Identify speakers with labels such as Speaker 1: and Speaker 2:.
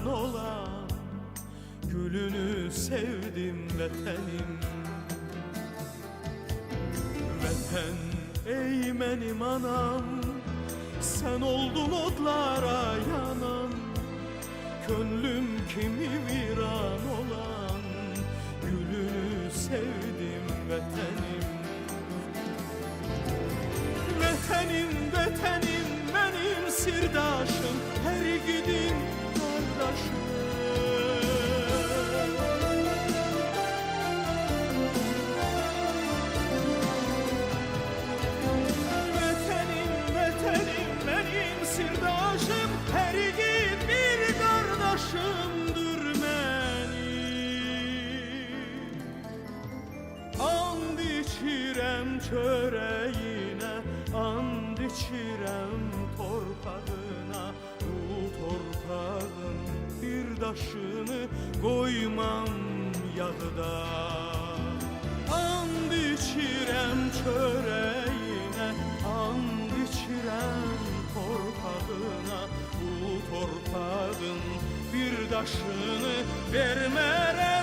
Speaker 1: viran olan gülünü sevdim vatanım. Vatan ey benim anam, sen oldun odlara yanan, gönlüm kimi viran olan gülünü sevdim vatanım. Vatanım, vatanım benim sirdaşım, her gidin kardeşim. Sirdaşım, her yiğit bir kardeşimdir benim. And içirem çöreğine, and içirem torpağına. Bu torpağın bir daşını koymam yadıda. And içirem çöreğine, and içirem torpağına. Bu torpağın bir daşını vermerem.